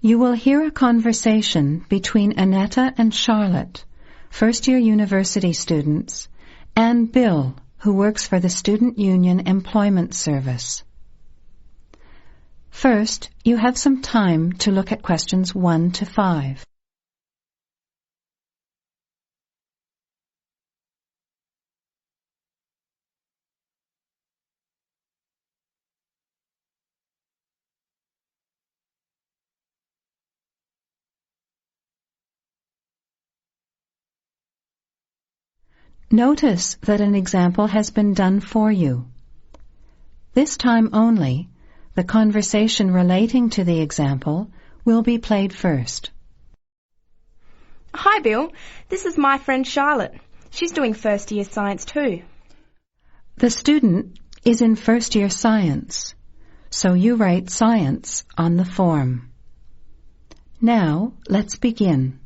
You will hear a conversation between Annetta and Charlotte, first-year university students, and Bill, who works for the Student Union Employment Service. First, you have some time to look at questions 1 to 5. Notice that an example has been done for you. This time only, the conversation relating to the example will be played first. Hi, Bill. This is my friend Charlotte. She's doing first-year science too. The student is in first-year science, so you write science on the form. Now, let's begin.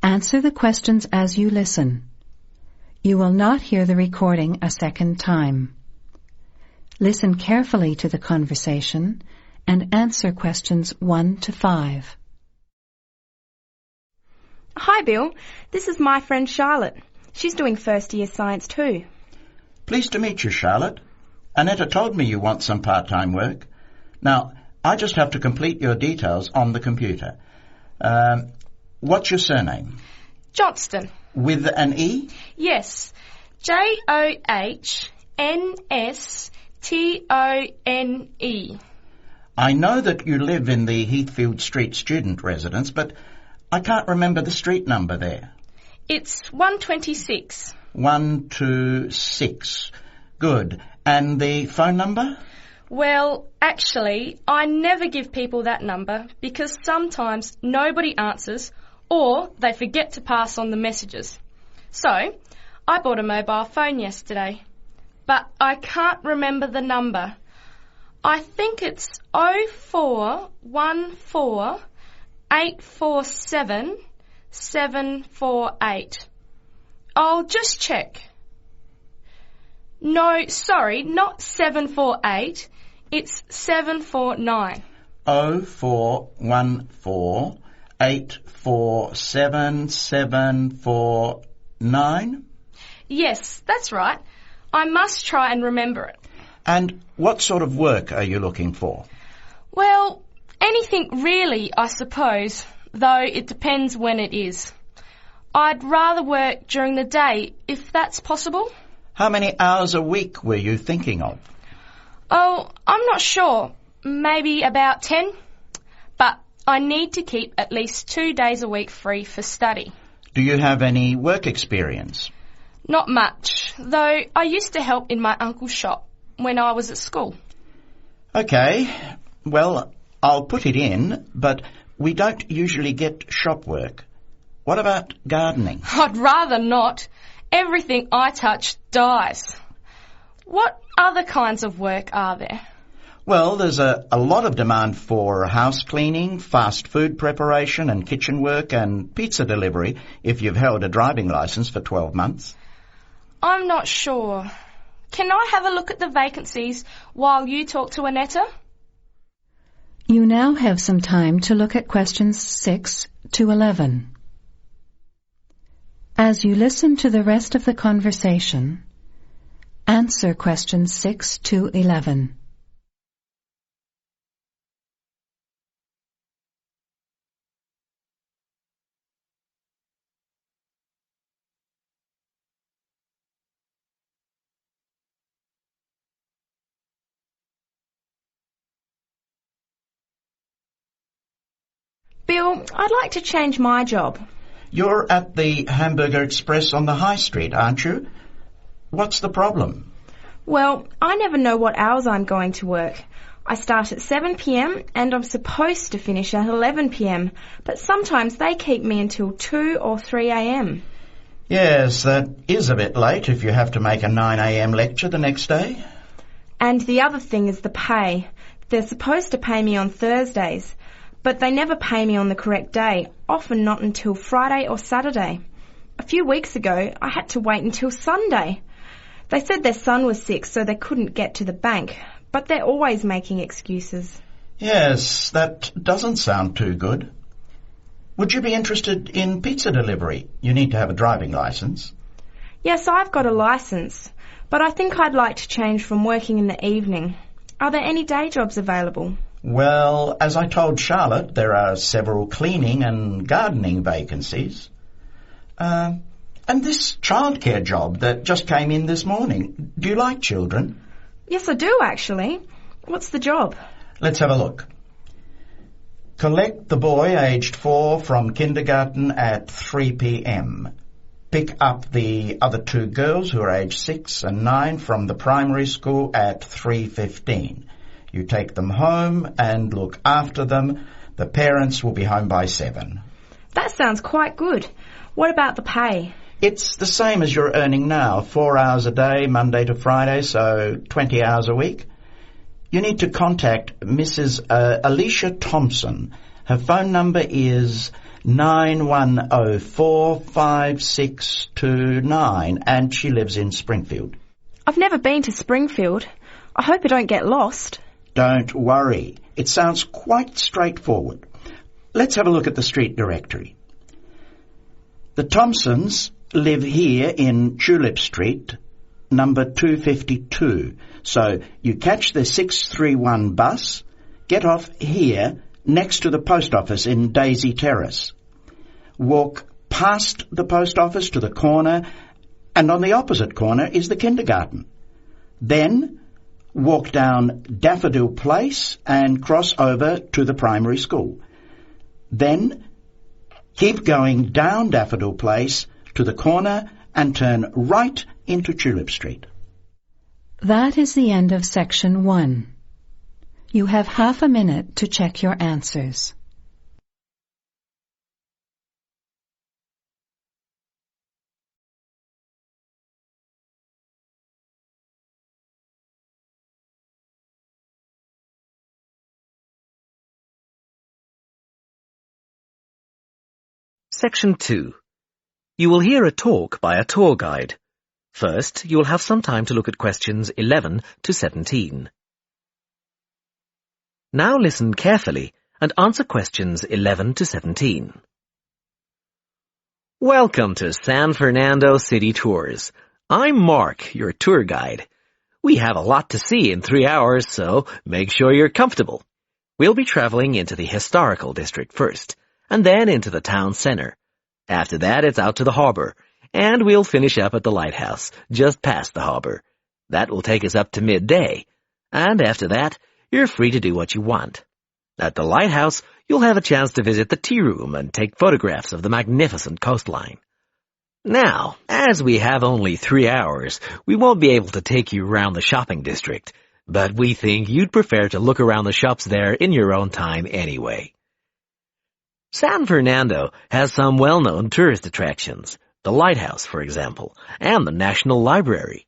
Answer the questions as you listen. You will not hear the recording a second time. Listen carefully to the conversation and answer questions 1 to 5. Hi, Bill. This is my friend Charlotte. She's doing first-year science too. Pleased to meet you, Charlotte. Annetta told me you want some part-time work. Now, I just have to complete your details on the computer. What's your surname? Johnston. With an E? Yes. JohnstonE. I know that you live in the Heathfield Street student residence, but I can't remember the street number there. It's 126. 126. Good. And the phone number? Well, actually, I never give people that number because sometimes nobody answers or they forget to pass on the messages. So, I bought a mobile phone yesterday, but I can't remember the number. I think it's 0414 847 748. I'll just check. No, sorry, not 748. It's 749. 0414 847 749? Yes, that's right. I must try and remember it. And what sort of work are you looking for? Well, anything really, I suppose, though it depends when it is. I'd rather work during the day, if that's possible. How many hours a week were you thinking of? Oh, I'm not sure. Maybe about 10. But I need to keep at least 2 days a week free for study. Do you have any work experience? Not much, though I used to help in my uncle's shop when I was at school. OK. Well, I'll put it in, but we don't usually get shop work. What about gardening? I'd rather not. Everything I touch dies. What other kinds of work are there? Well, there's a lot of demand for house cleaning, fast food preparation and kitchen work and pizza delivery if you've held a driving licence for 12 months. I'm not sure. Can I have a look at the vacancies while you talk to Annetta? You now have some time to look at questions 6 to 11. As you listen to the rest of the conversation, answer questions 6 to 11. Bill, I'd like to change my job. You're at the Hamburger Express on the High Street, aren't you? What's the problem? Well, I never know what hours I'm going to work. I start at 7 p.m. and I'm supposed to finish at 11 p.m, but sometimes they keep me until 2 or 3 a.m. Yes, that is a bit late if you have to make a 9 a.m. lecture the next day. And the other thing is the pay. They're supposed to pay me on Thursdays, but they never pay me on the correct day, often not until Friday or Saturday. A few weeks ago, I had to wait until Sunday. They said their son was sick, so they couldn't get to the bank, but they're always making excuses. Yes, that doesn't sound too good. Would you be interested in pizza delivery? You need to have a driving licence. Yes, I've got a licence, but I think I'd like to change from working in the evening. Are there any day jobs available? Well, as I told Charlotte, there are several cleaning and gardening vacancies. And this childcare job that just came in this morning. Do you like children? Yes, I do, actually. What's the job? Let's have a look. Collect the boy aged 4 from kindergarten at 3 p.m. Pick up the other 2 girls who are aged 6 and 9 from the primary school at 3:15. You take them home and look after them. The parents will be home by 7. That sounds quite good. What about the pay? It's the same as you're earning now, 4 hours a day, Monday to Friday, so 20 hours a week. You need to contact Mrs. Alicia Thompson. Her phone number is 91045629, and she lives in Springfield. I've never been to Springfield. I hope I don't get lost. Don't worry. It sounds quite straightforward. Let's have a look at the street directory. The Thompsons live here in Tulip Street, number 252. So you catch the 631 bus, get off here next to the post office in Daisy Terrace. Walk past the post office to the corner, and on the opposite corner is the kindergarten. Then walk down Daffodil Place and cross over to the primary school. Then keep going down Daffodil Place to the corner and turn right into Tulip Street. That is the end of section 1. You have half a minute to check your answers. Section 2. You will hear a talk by a tour guide. First, you will have some time to look at questions 11 to 17. Now listen carefully and answer questions 11 to 17. Welcome to San Fernando City Tours. I'm Mark, your tour guide. We have a lot to see in 3 hours, so make sure you're comfortable. We'll be traveling into the historical district first, and then into the town center. After that, it's out to the harbor, and we'll finish up at the lighthouse, just past the harbor. That will take us up to midday, and after that, you're free to do what you want. At the lighthouse, you'll have a chance to visit the tea room and take photographs of the magnificent coastline. Now, as we have only 3 hours, we won't be able to take you around the shopping district, but we think you'd prefer to look around the shops there in your own time anyway. San Fernando has some well-known tourist attractions, the lighthouse, for example, and the National Library.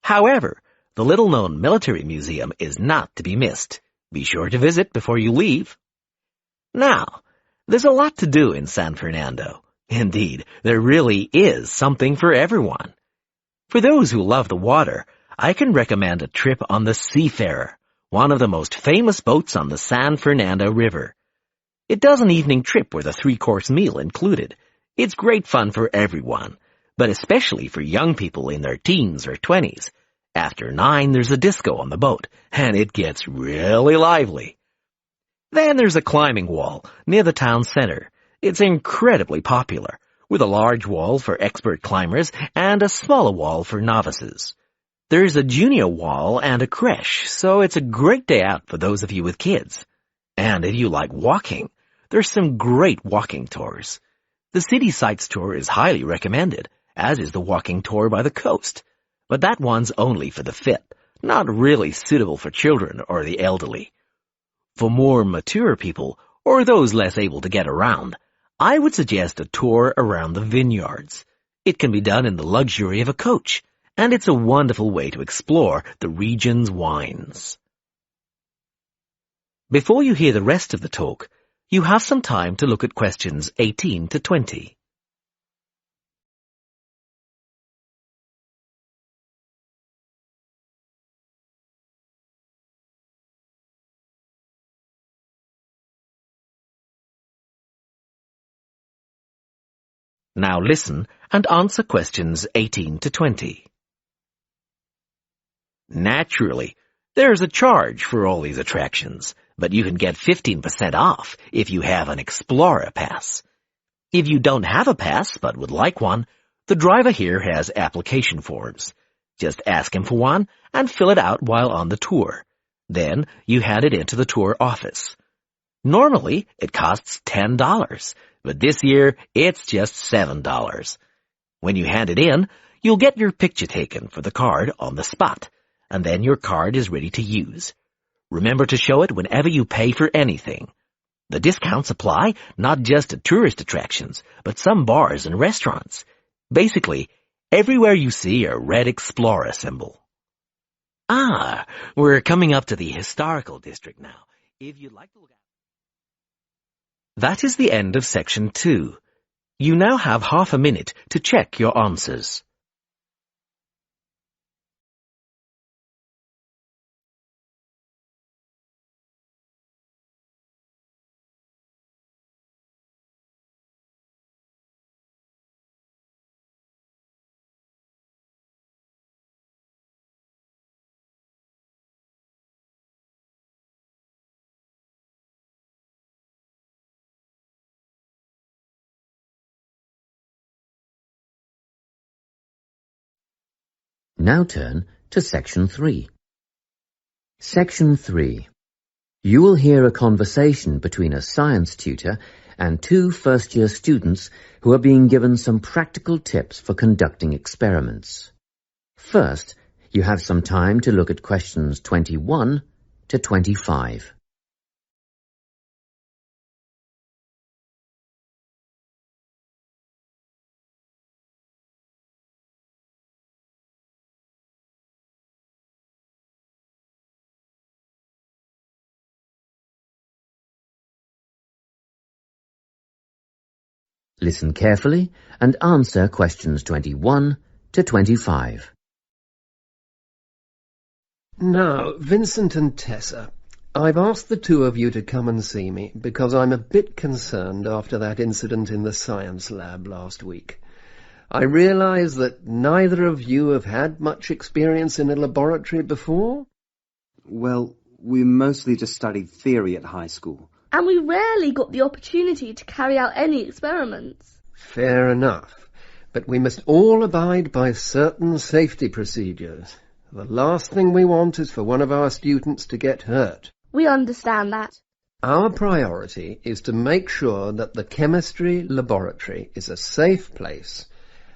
However, the little-known military museum is not to be missed. Be sure to visit before you leave. Now, there's a lot to do in San Fernando. Indeed, there really is something for everyone. For those who love the water, I can recommend a trip on the Seafarer, one of the most famous boats on the San Fernando River. It does an evening trip with a 3-course meal included. It's great fun for everyone, but especially for young people in their teens or 20s. After 9, there's a disco on the boat, and it gets really lively. Then there's a climbing wall near the town center. It's incredibly popular, with a large wall for expert climbers and a smaller wall for novices. There's a junior wall and a creche, so it's a great day out for those of you with kids. And if you like walking, there's some great walking tours. The City Sights tour is highly recommended, as is the walking tour by the coast. But that one's only for the fit, not really suitable for children or the elderly. For more mature people, or those less able to get around, I would suggest a tour around the vineyards. It can be done in the luxury of a coach, and it's a wonderful way to explore the region's wines. Before you hear the rest of the talk, you have some time to look at questions 18 to 20. Now listen and answer questions 18 to 20. Naturally, there's a charge for all these attractions, but you can get 15% off if you have an Explorer pass. If you don't have a pass but would like one, the driver here has application forms. Just ask him for one and fill it out while on the tour. Then you hand it into the tour office. Normally, it costs $10, but this year it's just $7. When you hand it in, you'll get your picture taken for the card on the spot, and then your card is ready to use. Remember to show it whenever you pay for anything. The discounts apply not just to tourist attractions, but some bars and restaurants. Basically, everywhere you see a red Explorer symbol. Ah, we're coming up to the historical district now. If you'd like to look at That is the end of section 2. You now have half a minute to check your answers. Now turn to Section 3. Section 3. You will hear a conversation between a science tutor and 2 first-year students who are being given some practical tips for conducting experiments. First, you have some time to look at questions 21 to 25. Listen carefully and answer questions 21 to 25. Now, Vincent and Tessa, I've asked the 2 of you to come and see me because I'm a bit concerned after that incident in the science lab last week. I realise that neither of you have had much experience in a laboratory before. Well, we mostly just studied theory at high school. And we rarely got the opportunity to carry out any experiments. Fair enough, but we must all abide by certain safety procedures. The last thing we want is for one of our students to get hurt. We understand that. Our priority is to make sure that the chemistry laboratory is a safe place,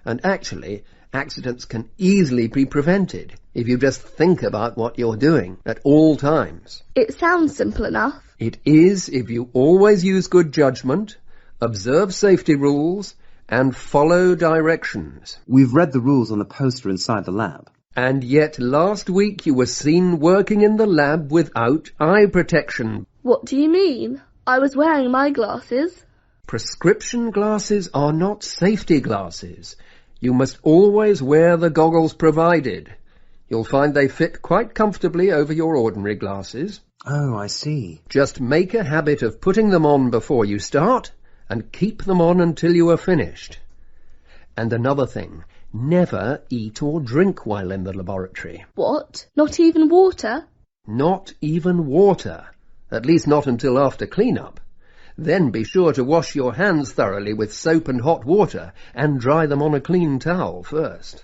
and actually, accidents can easily be prevented if you just think about what you're doing at all times. It sounds simple enough. It is if you always use good judgment, observe safety rules, and follow directions. We've read the rules on the poster inside the lab. And yet last week you were seen working in the lab without eye protection. What do you mean? I was wearing my glasses. Prescription glasses are not safety glasses. You must always wear the goggles provided. You'll find they fit quite comfortably over your ordinary glasses. Oh, I see. Just make a habit of putting them on before you start, and keep them on until you are finished. And another thing, never eat or drink while in the laboratory. What? Not even water? Not even water. At least not until after clean-up. Then be sure to wash your hands thoroughly with soap and hot water, and dry them on a clean towel first.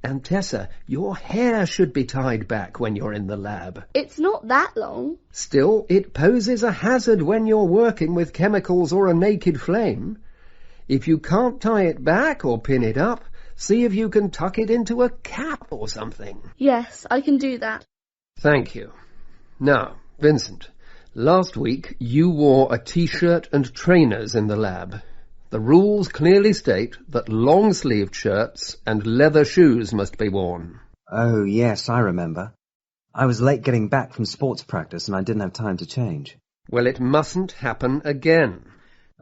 And Tessa, your hair should be tied back when you're in the lab. It's not that long. Still, it poses a hazard when you're working with chemicals or a naked flame. If you can't tie it back or pin it up, see if you can tuck it into a cap or something. Yes, I can do that. Thank you. Now, Vincent, last week you wore a t-shirt and trainers in the lab. The rules clearly state that long-sleeved shirts and leather shoes must be worn. Oh, yes, I remember. I was late getting back from sports practice and I didn't have time to change. Well, it mustn't happen again.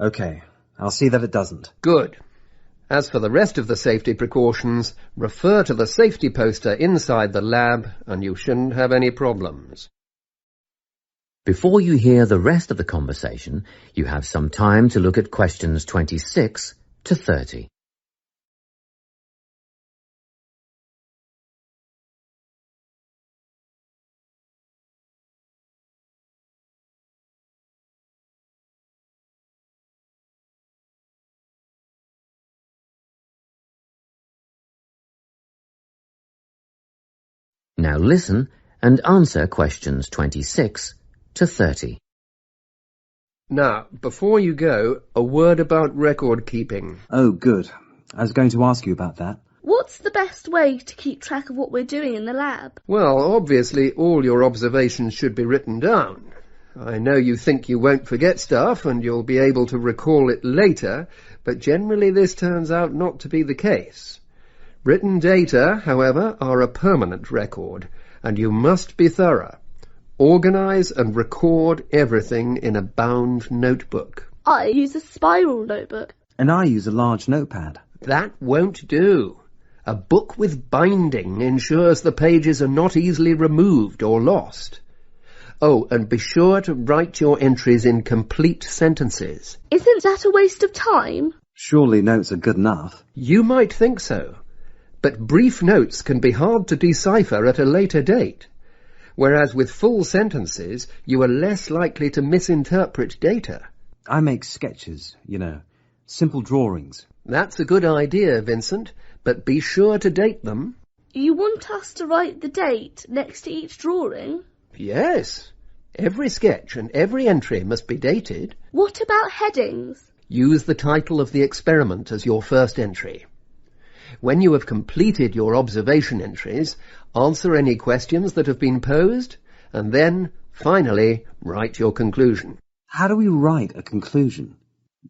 Okay, I'll see that it doesn't. Good. As for the rest of the safety precautions, refer to the safety poster inside the lab and you shouldn't have any problems. Before you hear the rest of the conversation, you have some time to look at questions 26 to 30. Now listen and answer questions 26 to 30. Now, before you go, a word about record keeping. Oh, good. I was going to ask you about that. What's the best way to keep track of what we're doing in the lab? Well, obviously all your observations should be written down. I know you think you won't forget stuff and you'll be able to recall it later, but generally this turns out not to be the case. Written data, however, are a permanent record, and you must be thorough. Organise and record everything in a bound notebook. I use a spiral notebook. And I use a large notepad. That won't do. A book with binding ensures the pages are not easily removed or lost. Oh, and be sure to write your entries in complete sentences. Isn't that a waste of time? Surely notes are good enough. You might think so, but brief notes can be hard to decipher at a later date, whereas with full sentences you are less likely to misinterpret data. I make sketches, simple drawings. That's a good idea, Vincent, but be sure to date them. You want us to write the date next to each drawing? Yes. Every sketch and every entry must be dated. What about headings? Use the title of the experiment as your first entry. When you have completed your observation entries, answer any questions that have been posed, and then, finally, write your conclusion. How do we write a conclusion?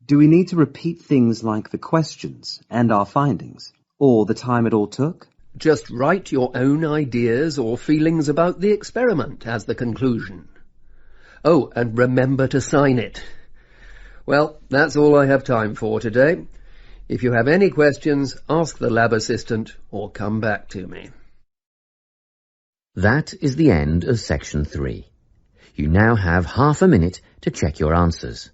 Do we need to repeat things like the questions and our findings, or the time it all took? Just write your own ideas or feelings about the experiment as the conclusion. Oh, and remember to sign it. Well, that's all I have time for today. If you have any questions, ask the lab assistant or come back to me. That is the end of section 3. You now have half a minute to check your answers.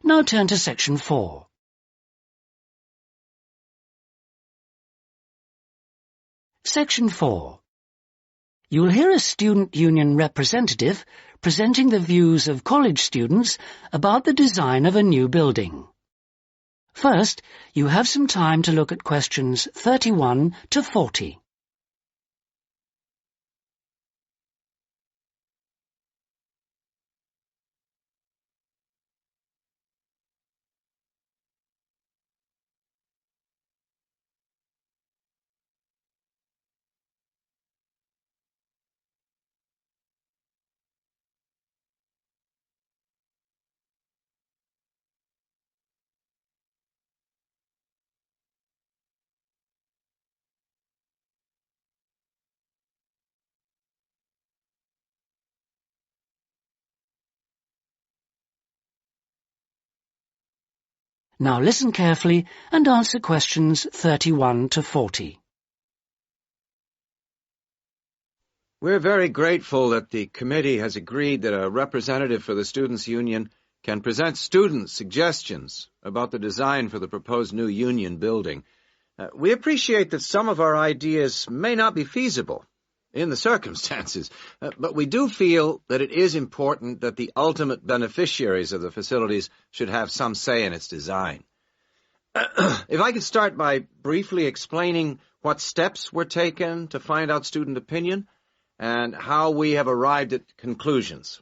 Now turn to section 4. Section 4. You will hear a student union representative presenting the views of college students about the design of a new building. First, you have some time to look at questions 31 to 40. Now listen carefully and answer questions 31 to 40. We're very grateful that the committee has agreed that a representative for the Students' Union can present students' suggestions about the design for the proposed new union building. We appreciate that some of our ideas may not be feasible in the circumstances, but we do feel that it is important that the ultimate beneficiaries of the facilities should have some say in its design. If I could start by briefly explaining what steps were taken to find out student opinion and how we have arrived at conclusions.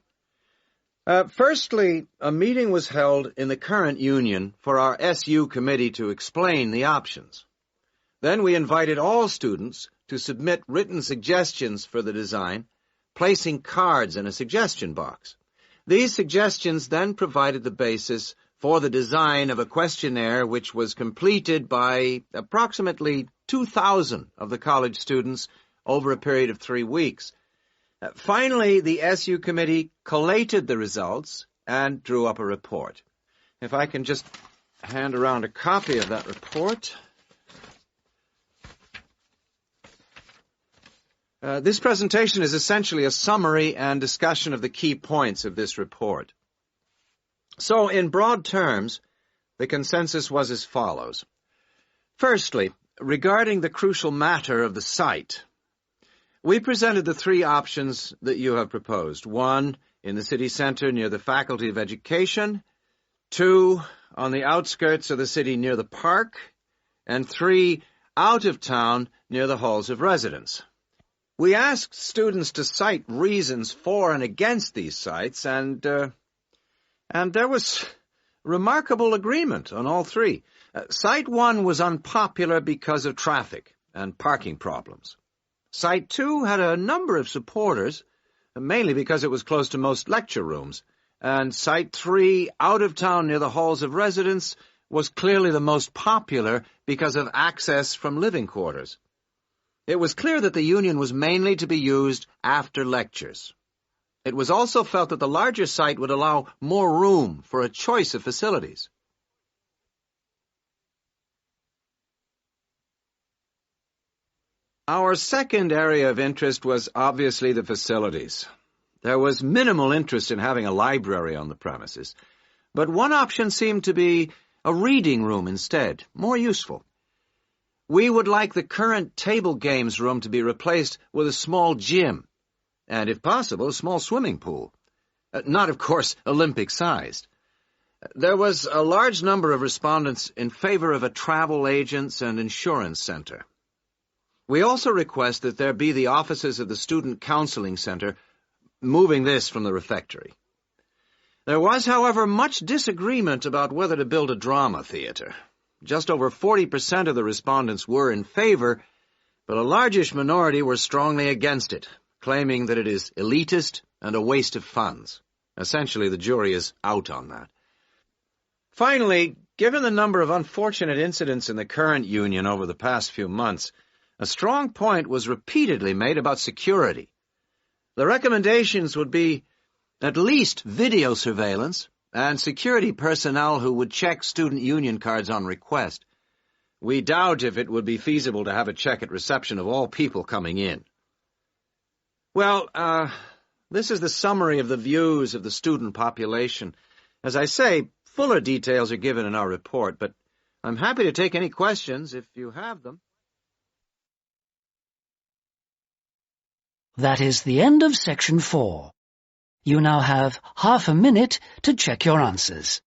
Firstly, a meeting was held in the current union for our SU committee to explain the options. Then we invited all students to submit written suggestions for the design, placing cards in a suggestion box. These suggestions then provided the basis for the design of a questionnaire which was completed by approximately 2,000 of the college students over a period of 3 weeks. Finally, the SU committee collated the results and drew up a report. If I can just hand around a copy of that report. This presentation is essentially a summary and discussion of the key points of this report. So, in broad terms, the consensus was as follows. Firstly, regarding the crucial matter of the site, we presented the 3 options that you have proposed. 1, in the city centre near the Faculty of Education. 2, on the outskirts of the city near the park. And 3, out of town near the halls of residence. We asked students to cite reasons for and against these sites, and there was remarkable agreement on all 3. Site 1 was unpopular because of traffic and parking problems. Site 2 had a number of supporters, mainly because it was close to most lecture rooms, and Site 3, out of town near the halls of residence, was clearly the most popular because of access from living quarters. It was clear that the union was mainly to be used after lectures. It was also felt that the larger site would allow more room for a choice of facilities. Our second area of interest was obviously the facilities. There was minimal interest in having a library on the premises, but one option seemed to be a reading room instead, more useful. We would like the current table games room to be replaced with a small gym, and if possible, a small swimming pool. Not, of course, Olympic-sized. There was a large number of respondents in favor of a travel agents and insurance center. We also request that there be the offices of the Student Counseling Center, moving this from the refectory. There was, however, much disagreement about whether to build a drama theater. Just over 40% of the respondents were in favor, but a largish minority were strongly against it, claiming that it is elitist and a waste of funds. Essentially, the jury is out on that. Finally, given the number of unfortunate incidents in the current union over the past few months, a strong point was repeatedly made about security. The recommendations would be at least video surveillance and security personnel who would check student union cards on request. We doubt if it would be feasible to have a check at reception of all people coming in. Well, this is the summary of the views of the student population. As I say, fuller details are given in our report, but I'm happy to take any questions if you have them. That is the end of section 4. You now have half a minute to check your answers.